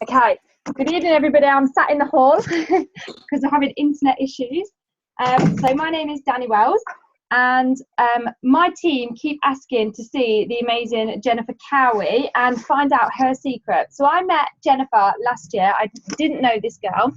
Okay, good evening everybody. I'm sat in the hall because I'm having internet issues. So my name is Danny Wells, and my team keep asking to see the amazing Jennifer Cowee and find out her secret. So I met Jennifer last year. I didn't know this girl,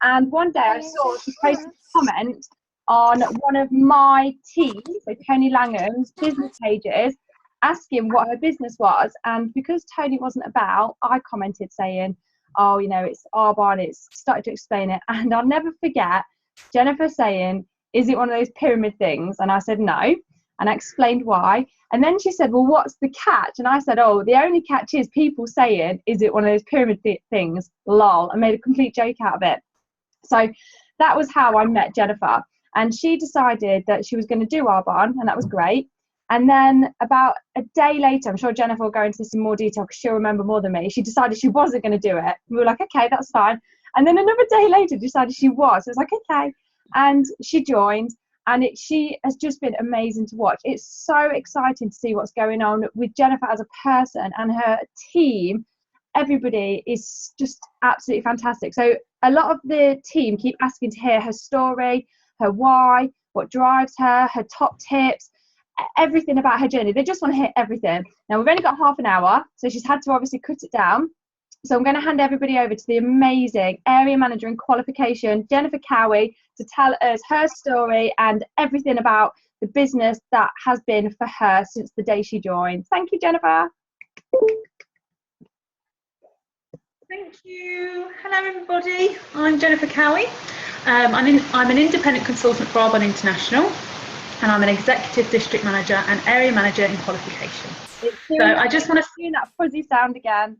and one day I saw she posted a comment on one of my team, so Tony Langham's business pages, asking what her business was. And because Tony wasn't about, I commented saying, oh, you know, it's Arbonne, it's started to explain it. And I'll never forget Jennifer saying, is it one of those pyramid things? And I said no, and I explained why. And then she said, well, what's the catch? And I said, oh, the only catch is people saying, is it one of those pyramid things? Lol. I made a complete joke out of it. So that was how I met Jennifer. And she decided that she was going to do Arbonne, and that was great. And then about a day later, I'm sure Jennifer will go into this in more detail because she'll remember more than me, she decided she wasn't going to do it. We were like, okay, that's fine. And then another day later decided she was. I was like, okay. And she joined, and she has just been amazing to watch. It's so exciting to see what's going on with Jennifer as a person and her team. Everybody is just absolutely fantastic. So a lot of the team keep asking to hear her story, her why, what drives her, her top tips, everything about her journey. They just want to hear everything. Now we've only got half an hour, so she's had to obviously cut it down. So I'm going to hand everybody over to the amazing area manager in qualification, Jennifer Cowee, to tell us her story and everything about the business that has been for her since the day she joined. Thank you, Jennifer. Thank you. Hello everybody, I'm Jennifer Cowee. I'm an independent consultant for Arbonne International, and I'm an executive district manager and area manager in qualification. So I just want to see that fuzzy sound again.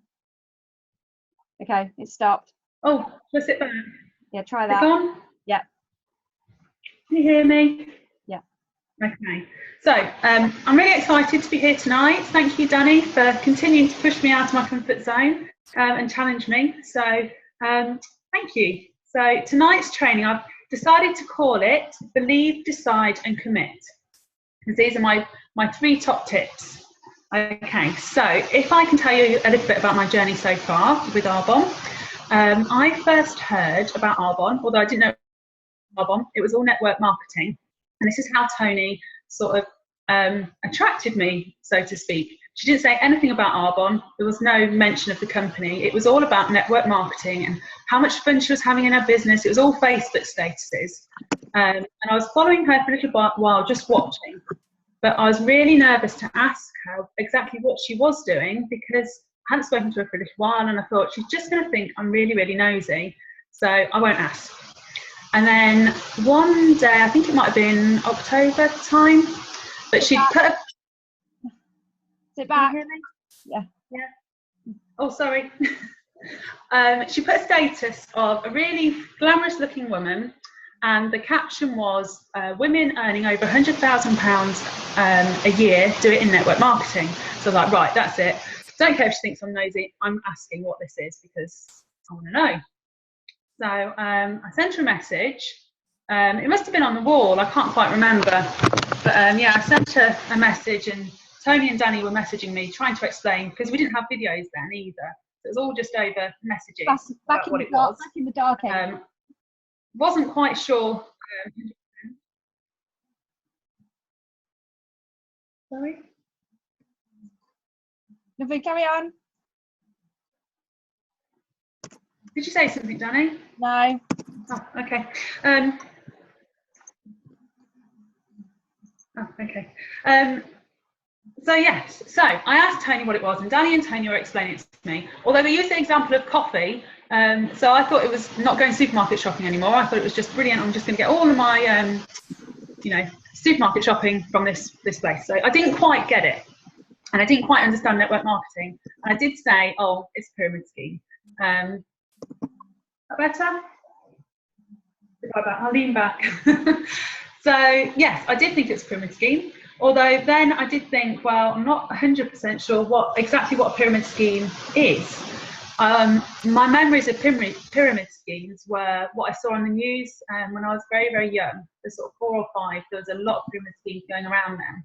Okay, it stopped. Oh, let's sit back. Yeah, try that. On? Yeah. Can you hear me? Yeah. Okay. So I'm really excited to be here tonight. Thank you, Danny, for continuing to push me out of my comfort zone and challenge me. So thank you. So tonight's training, I've decided to call it Believe, Decide and Commit, because these are my 3 top tips. Okay, so if I can tell you a little bit about my journey so far with Arbonne. I first heard about Arbonne, although I didn't know Arbonne, it was all network marketing. And this is how Tony sort of attracted me, so to speak. She didn't say anything about Arbonne. There was no mention of the company. It was all about network marketing and how much fun she was having in her business. It was all Facebook statuses. And I was following her for a little while, just watching. But I was really nervous to ask her exactly what she was doing because I hadn't spoken to her for a little while, and I thought she's just going to think I'm really, really nosy. So I won't ask. And then one day, I think it might have been October time, but she'd put a... Sit back. Can you hear me? Yeah. Yeah. Oh, sorry. She put a status of a really glamorous looking woman, and the caption was women earning over £100,000 a year do it in network marketing. So I was like, right, that's it. Don't care if she thinks I'm nosy. I'm asking what this is because I want to know. So I sent her a message. It must have been on the wall. I can't quite remember. But yeah, I sent her a message, and Tony and Danny were messaging me, trying to explain, because we didn't have videos then either. It was all just over messages. Back in the dark age. Wasn't quite sure. Sorry? Lovely, carry on. Did you say something, Danny? No. Oh, okay. Okay. So yes, so I asked Tony what it was, and Danny and Tony were explaining it to me. Although they used the example of coffee, so I thought it was not going supermarket shopping anymore. I thought it was just brilliant. I'm just going to get all of my, you know, supermarket shopping from this place. So I didn't quite get it, and I didn't quite understand network marketing. And I did say, oh, it's a pyramid scheme. Better? I'll lean back. So yes, I did think it's a pyramid scheme. Although then I did think, well, I'm not 100% sure exactly what a pyramid scheme is. My memories of pyramid schemes were what I saw on the news when I was very, very young. There's sort of 4 or 5. There was a lot of pyramid schemes going around then.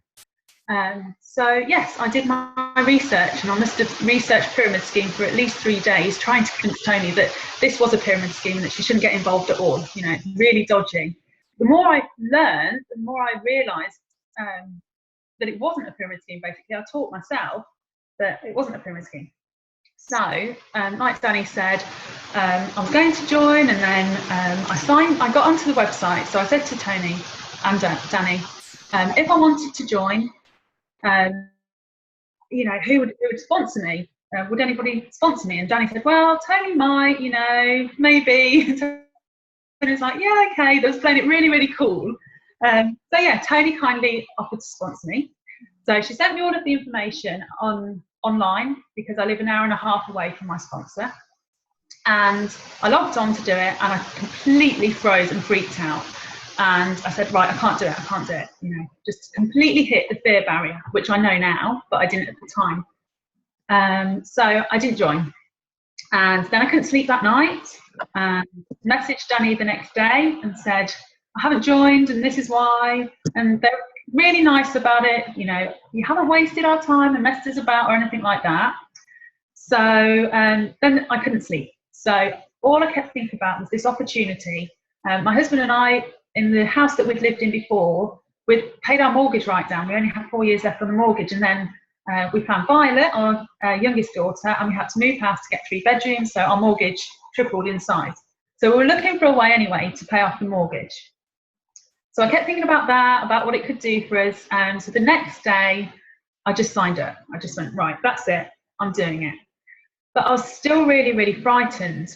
So yes, I did my research, and I must have researched pyramid scheme for at least 3 days, trying to convince Tony that this was a pyramid scheme and that she shouldn't get involved at all. You know, it's really dodgy. The more I learned, the more I realised that it wasn't a pyramid scheme. Basically, I taught myself that it wasn't a pyramid scheme. So, like Danny said, I was going to join, and then I got onto the website. So I said to Tony and Danny, if I wanted to join, you know, who would sponsor me? Would anybody sponsor me? And Danny said, well, Tony might, you know, maybe. And it's like, yeah, okay. They was playing it really, really cool. So yeah, Tony kindly offered to sponsor me. So she sent me all of the information online, because I live an hour and a half away from my sponsor. And I logged on to do it, and I completely froze and freaked out. And I said, right, I can't do it. You know, just completely hit the fear barrier, which I know now, but I didn't at the time. So I didn't join. And then I couldn't sleep that night, and messaged Danny the next day and said, I haven't joined, and this is why. And they're really nice about it. You know, you haven't wasted our time and messed us about or anything like that. So then I couldn't sleep. So all I kept thinking about was this opportunity. My husband and I, in the house that we'd lived in before, we'd paid our mortgage right down. We only had 4 years left on the mortgage. And then we found Violet, our youngest daughter, and we had to move house to get 3 bedrooms. So our mortgage tripled in size. So we were looking for a way anyway to pay off the mortgage. So I kept thinking about that, about what it could do for us. And so the next day, I just signed up. I just went, right, that's it. I'm doing it. But I was still really, really frightened.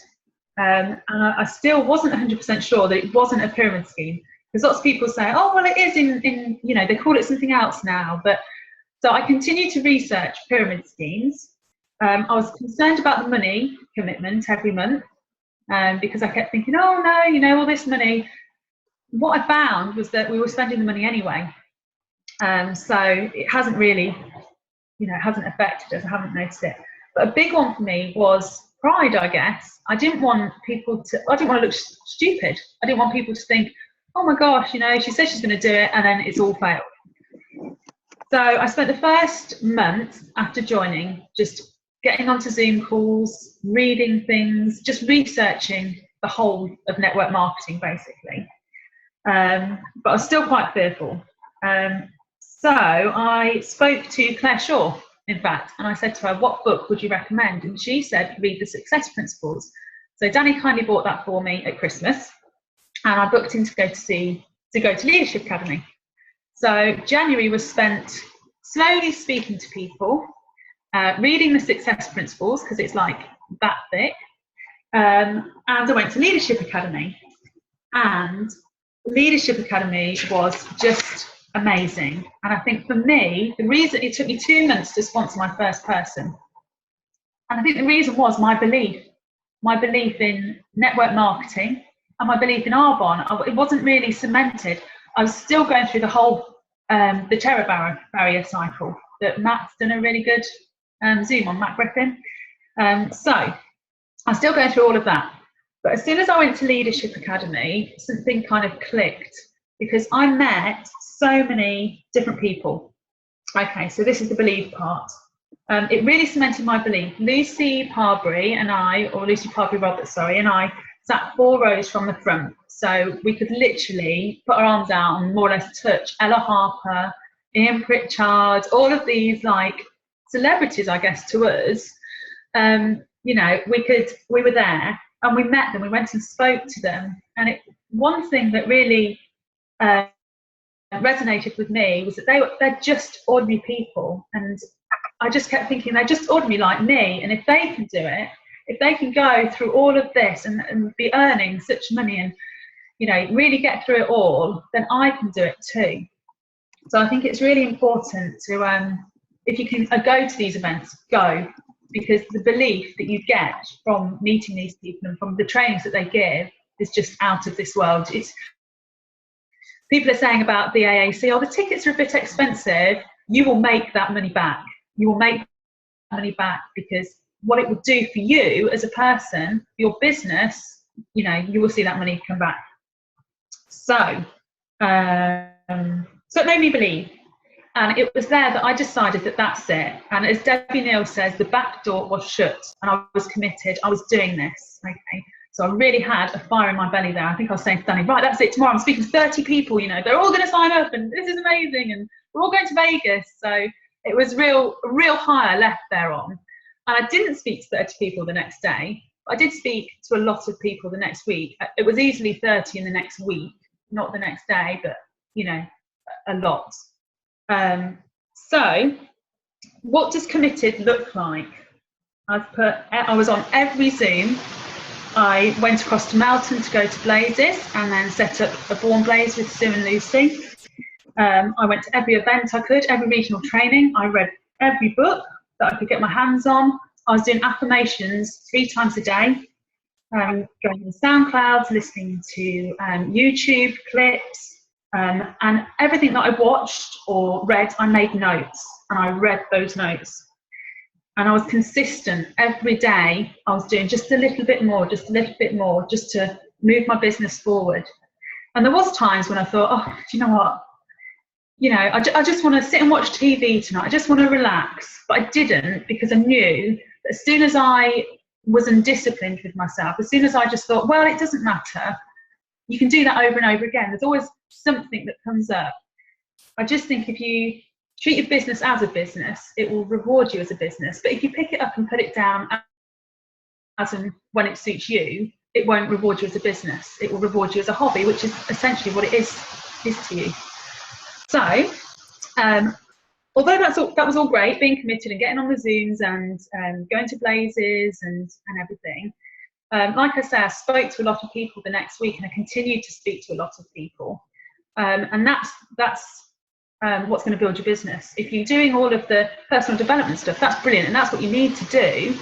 And I still wasn't 100% sure that it wasn't a pyramid scheme. Because lots of people say, oh, well, it is in, you know, they call it something else now. But so I continued to research pyramid schemes. I was concerned about the money commitment every month, because I kept thinking, oh, no, you know, all this money. What I found was that we were spending the money anyway. So it hasn't really, you know, it hasn't affected us. I haven't noticed it. But a big one for me was pride, I guess. I didn't want to look stupid. I didn't want people to think, oh my gosh, you know, she says she's going to do it and then it's all failed. So I spent the first month after joining just getting onto Zoom calls, reading things, just researching the whole of network marketing, basically. But I was still quite fearful. So I spoke to Claire Shaw, in fact, and I said to her, what book would you recommend? And she said, read The Success Principles. So Danny kindly bought that for me at Christmas, and I booked in to go to Leadership Academy. So January was spent slowly speaking to people, reading The Success Principles, because it's like that thick, and I went to Leadership Academy. And Leadership Academy was just amazing. And I think for me, the reason it took me 2 months to sponsor my first person, and I think the reason was my belief in network marketing and my belief in Arbonne. It wasn't really cemented. I was still going through the whole the terror barrier cycle that Matt's done a really good Zoom on, Matt Griffin. So I'm still going through all of that. But as soon as I went to Leadership Academy, something kind of clicked, because I met so many different people. Okay, so this is the belief part. It really cemented my belief. Lucy Parbury Roberts, and I sat 4 rows from the front. So we could literally put our arms out and more or less touch Ella Harper, Ian Pritchard, all of these like celebrities, I guess, to us. You know, we were there. And we met them, we went and spoke to them. And one thing that really resonated with me was that they're just ordinary people. And I just kept thinking, they're just ordinary like me. And if they can do it, if they can go through all of this and be earning such money and, you know, really get through it all, then I can do it too. So I think it's really important to, if you can go to these events, go. Because the belief that you get from meeting these people and from the trainings that they give is just out of this world. People are saying about the AAC, oh, the tickets are a bit expensive. You will make that money back. You will make that money back, because what it will do for you as a person, your business, you know, you will see that money come back. So it made me believe. And it was there that I decided that that's it. And as Debbie Neal says, the back door was shut and I was committed. I was doing this. Okay. So I really had a fire in my belly there. I think I was saying to Danny, right, that's it. Tomorrow I'm speaking to 30 people, you know, they're all going to sign up and this is amazing. And we're all going to Vegas. So it was real high I left there on. And I didn't speak to 30 people the next day. I did speak to a lot of people the next week. It was easily 30 in the next week, not the next day, but, you know, a lot. So what does committed look like? I was on every Zoom. I went across to Melton to go to Blazes and then set up a Born Blaze with Sue and Lucy. I went to every event I could, every regional training. I read every book that I could get my hands on. I was doing affirmations 3 times a day, going on SoundCloud, listening to YouTube clips, and everything that I watched or read, I made notes and I read those notes. And I was consistent every day. I was doing just a little bit more, just a little bit more, just to move my business forward. And there was times when I thought, oh, do you know what? You know, I just want to sit and watch TV tonight. I just want to relax. But I didn't, because I knew that as soon as I was undisciplined with myself, as soon as I just thought, well, it doesn't matter. You can do that over and over again. There's always something that comes up. I just think if you treat your business as a business, it will reward you as a business. But if you pick it up and put it down as and when it suits you, it won't reward you as a business. It will reward you as a hobby, which is essentially what it is to you. So, although that was all great, being committed and getting on the Zooms and going to Blazes and everything, like I say, I spoke to a lot of people the next week and I continued to speak to a lot of people. And that's what's going to build your business. If you're doing all of the personal development stuff, that's brilliant and that's what you need to do.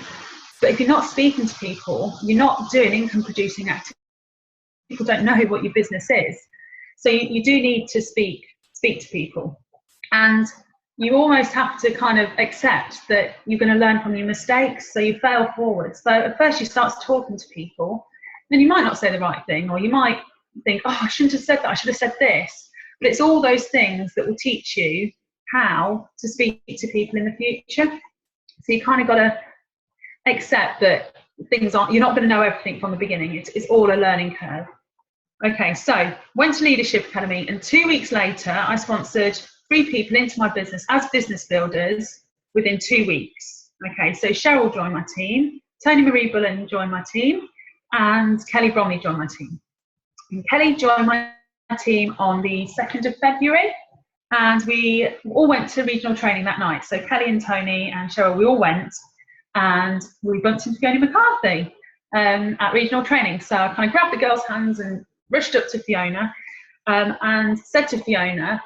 But if you're not speaking to people, you're not doing income producing activity. People don't know what your business is. So you do need to speak to people. And you almost have to kind of accept that you're going to learn from your mistakes. So you fail forward. So at first you start talking to people, then you might not say the right thing, or you might think, oh, I shouldn't have said that, I should have said this. But it's all those things that will teach you how to speak to people in the future. So you kind of got to accept that things aren't, you're not going to know everything from the beginning. It's all a learning curve. Okay, so went to Leadership Academy, and 2 weeks later, I sponsored 3 people into my business as business builders within 2 weeks. Okay, so Cheryl joined my team, Tony Marie Bullen joined my team, and Kelly Bromley joined my team. And Kelly joined my team on the 2nd of February, and we all went to regional training that night. So Kelly and Tony and Cheryl, we all went, and we bumped into Fiona McCarthy at regional training. So I kind of grabbed the girls' hands and rushed up to Fiona and said to Fiona,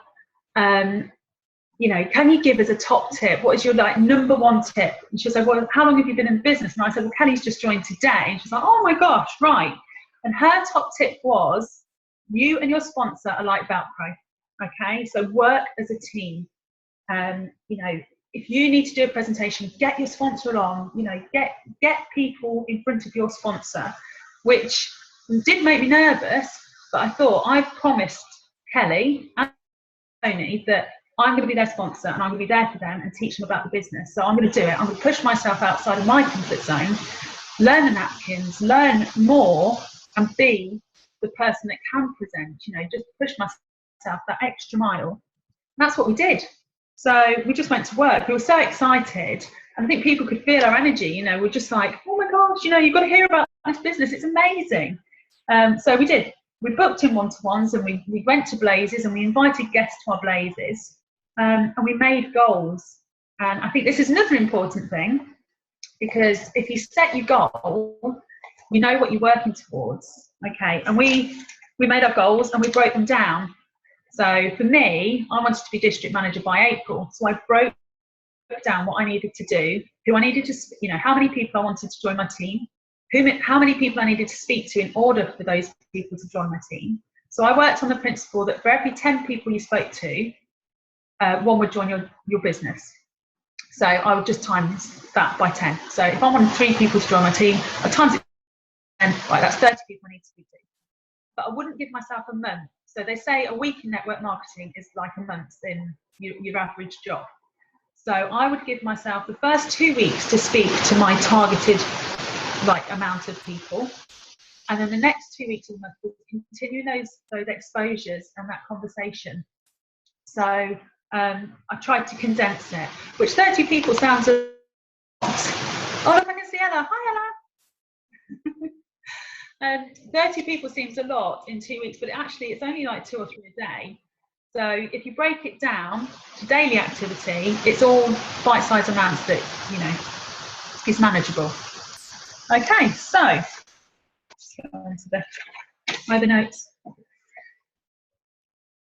you know, can you give us a top tip? What is your number 1 tip? And she said, well, how long have you been in business? And I said, well, Kelly's just joined today. And she's like, oh my gosh, right. And her top tip was, you and your sponsor are like Velcro. Okay, so work as a team. You know, if you need to do a presentation, get your sponsor along. You know, get people in front of your sponsor, which did make me nervous. But I thought, I've promised Kelly and Tony that I'm going to be their sponsor and I'm going to be there for them and teach them about the business. So I'm going to do it. I'm going to push myself outside of my comfort zone, learn the napkins, learn more, and be the person that can present. You know, just push myself that extra mile. And that's what we did. So we just went to work. We were so excited. And I think people could feel our energy. You know, we're just like, oh my gosh, you know, you've got to hear about this business. It's amazing. So we did. We booked in one-to-ones and we went to Blazes and we invited guests to our Blazes, and we made goals. And I think this is another important thing, because if you set your goal, you know what you're working towards. Okay, and we made our goals and we broke them down. So for me, I wanted to be district manager by April. So I broke down what I needed to do, who I needed to, you know, how many people I wanted to join my team, how many people I needed to speak to in order for those people to join my team. So I worked on the principle that for every 10 people you spoke to, 1 would join your business. So I would just times that by 10. So if I wanted 3 people to join my team, I times it 10, right, that's 30 people I need to speak to. But I wouldn't give myself a month. So they say a week in network marketing is like a month in your average job. So I would give myself the first 2 weeks to speak to my targeted amount of people, and then the next 2 weeks of the month was continue those exposures and that conversation. So I tried to condense it, which 30 people sounds a lot. Oh look, I can see Ella. Hi Ella. 30 people seems a lot in 2 weeks, but it's only like 2 or 3 a day. So if you break it down to daily activity, it's all bite-sized amounts that, is manageable. Okay, so let's go on to my other notes.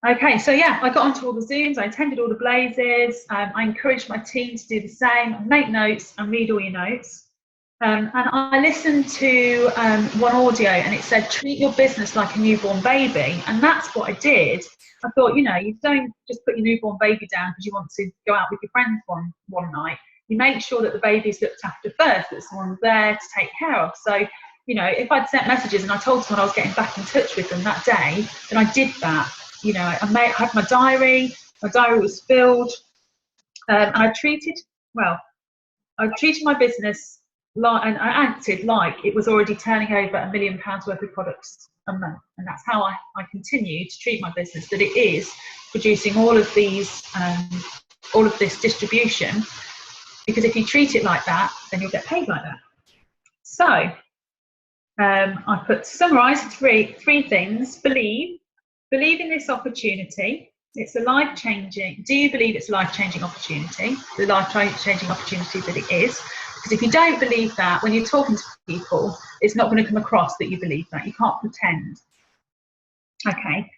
Okay, so yeah, I got onto all the Zooms, I attended all the Blazes, I encouraged my team to do the same, make notes and read all your notes. And I listened to one audio and it said, treat your business like a newborn baby. And that's what I did. I thought, you don't just put your newborn baby down because you want to go out with your friends one night. You make sure that the baby's looked after first, that someone's there to take care of. So, if I'd sent messages and I told someone I was getting back in touch with them that day, then I did that. I had my diary was filled, and I treated my business and I acted like it was already turning over £1 million worth of products a month, and that's how I continue to treat my business, that it is producing all of this distribution, because if you treat it like that, then you'll get paid like that. So I put to summarise three things. Believe in this opportunity. It's a life-changing. Do you believe it's a life-changing opportunity? The life-changing opportunity that it is. Because if you don't believe that, when you're talking to people, it's not going to come across that you believe that. You can't pretend. Okay.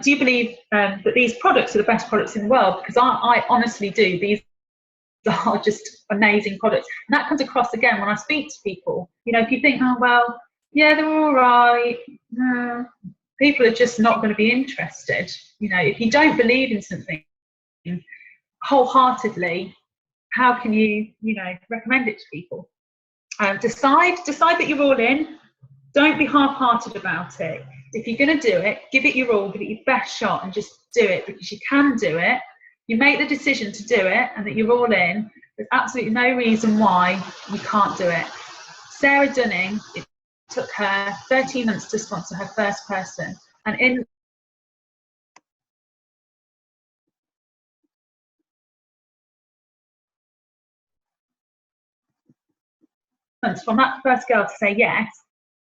Do you believe that these products are the best products in the world? Because I honestly do. These are just amazing products. And that comes across again when I speak to people. If you think, oh, well, yeah, they're all right. People are just not going to be interested. If you don't believe in something wholeheartedly, how can you, recommend it to people? Decide that you're all in. Don't be half-hearted about it. If you're going to do it, give it your all, give it your best shot, and just do it, because you can do it. You make the decision to do it, and that you're all in. There's absolutely no reason why you can't do it. Sarah Dunning, it took her 13 months to sponsor her first person, and from that first girl to say yes,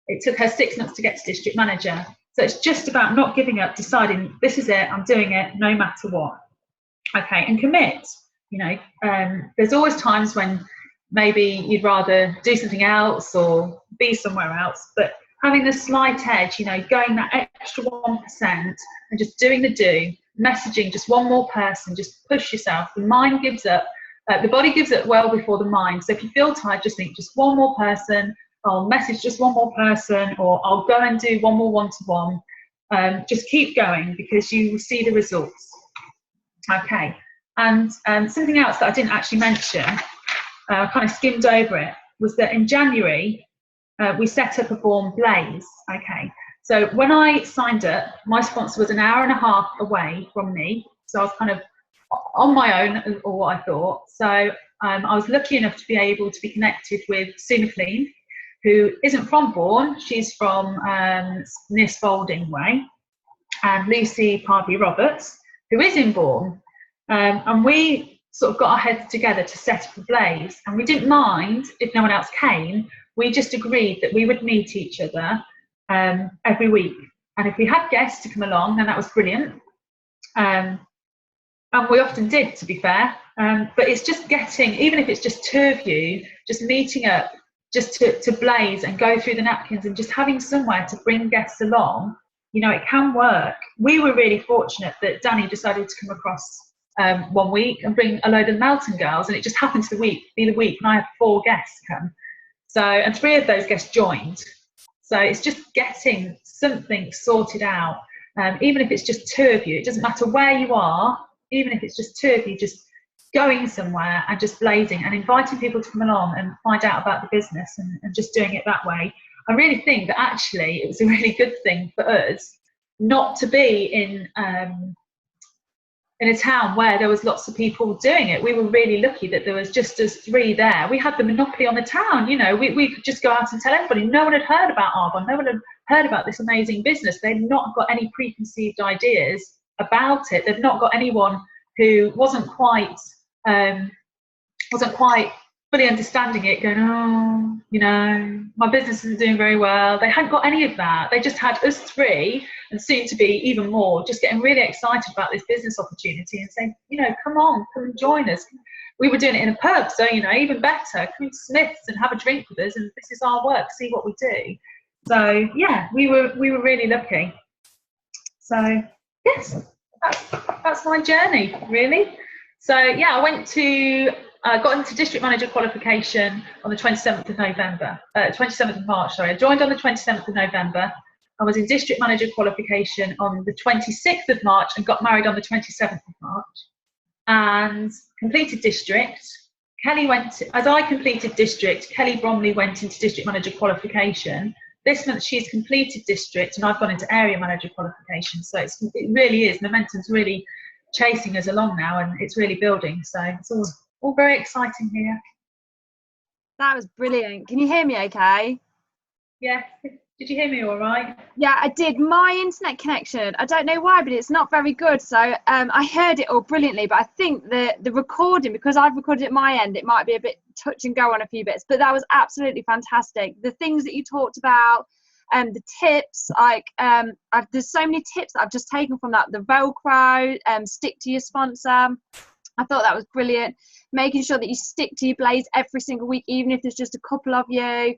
it took her 6 months to get to district manager. So it's just about not giving up, deciding this is it, I'm doing it no matter what. Okay, and commit. There's always times when maybe you'd rather do something else or be somewhere else, but having the slight edge, going that extra 1% and just doing the messaging just one more person, just push yourself. The mind gives up. The body gives up well before the mind. So if you feel tired, just think just one more person, I'll message just one more person, or I'll go and do one more one-to-one. Just keep going, because you will see the results. Okay, and something else that I didn't actually mention, I kind of skimmed over it, was that in January, we set up a Born Blaze. Okay, so when I signed up, my sponsor was an hour and a half away from me. So I was kind of on my own, or what I thought. So I was lucky enough to be able to be connected with Sue McLean, who isn't from Bourne. She's from near Spalding Way, and Lucy Parby Roberts, who is in Bourne. And we sort of got our heads together to set up a Blaze, and we didn't mind if no one else came. We just agreed that we would meet each other every week, and if we had guests to come along, then that was brilliant. And we often did, to be fair. But it's just getting, even if it's just 2 of you, just meeting up, just to blaze and go through the napkins, and just having somewhere to bring guests along. It can work. We were really fortunate that Danny decided to come across one week and bring a load of Melton girls, and it just happened to be the week, and I had 4 guests come. So, and 3 of those guests joined. So it's just getting something sorted out. Even if it's just 2 of you, it doesn't matter where you are. Even if it's just 2 of you, just going somewhere and just blazing and inviting people to come along and find out about the business, and just doing it that way. I really think that actually it was a really good thing for us not to be in in a town where there was lots of people doing it. We were really lucky that there was just us three there. We had the monopoly on the town, you know. We could just go out and tell everybody. No one had heard about Arbonne. No one had heard about this amazing business. They'd not got any preconceived ideas about it. They've not got anyone who wasn't quite fully understanding it, going, oh, you know, my business isn't doing very well. They hadn't got any of that. They just had us three, and soon to be even more, just getting really excited about this business opportunity and saying, you know, come on, come and join us. We were doing it in a pub, so, you know, even better, come to Smith's and have a drink with us, and this is our work, see what we do. So yeah, we were really lucky. So yes, that's my journey, really. So yeah, I got into district manager qualification on the 27th of March, sorry. I joined on the 27th of November. I was in district manager qualification on the 26th of March and got married on the 27th of March and completed district. As I completed district, Kelly Bromley went into district manager qualification. This month she's completed district and I've gone into area manager qualification. So it really is, momentum's really chasing us along now, and it's really building. So it's all very exciting here. That was brilliant. Can you hear me okay? Yeah. Did you hear me all right? Yeah, I did. My internet connection, I don't know why, but it's not very good. So I heard it all brilliantly, but I think the recording, because I've recorded at my end, it might be a bit touch and go on a few bits, but that was absolutely fantastic. The things that you talked about, the tips, like there's so many tips that I've just taken from that. The Velcro, stick to your sponsor. I thought that was brilliant. Making sure that you stick to your blades every single week, even if there's just a couple of you.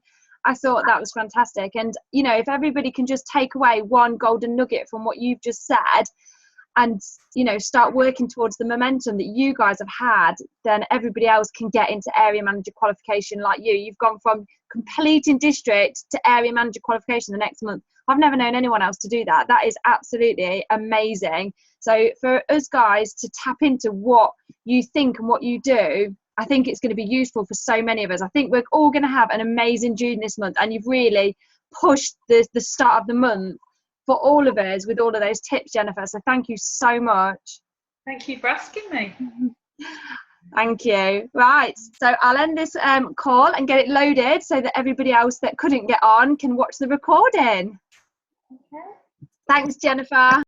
I thought that was fantastic. And, you know, if everybody can just take away one golden nugget from what you've just said and, you know, start working towards the momentum that you guys have had, then everybody else can get into area manager qualification like you. You've gone from completing district to area manager qualification the next month. I've never known anyone else to do that. That is absolutely amazing. So for us guys to tap into what you think and what you do, I think it's going to be useful for so many of us. I think we're all going to have an amazing June this month, and you've really pushed the start of the month for all of us with all of those tips, Jennifer. So thank you so much. Thank you for asking me. Thank you. Right, so I'll end this call and get it loaded so that everybody else that couldn't get on can watch the recording. Okay. Thanks, Jennifer.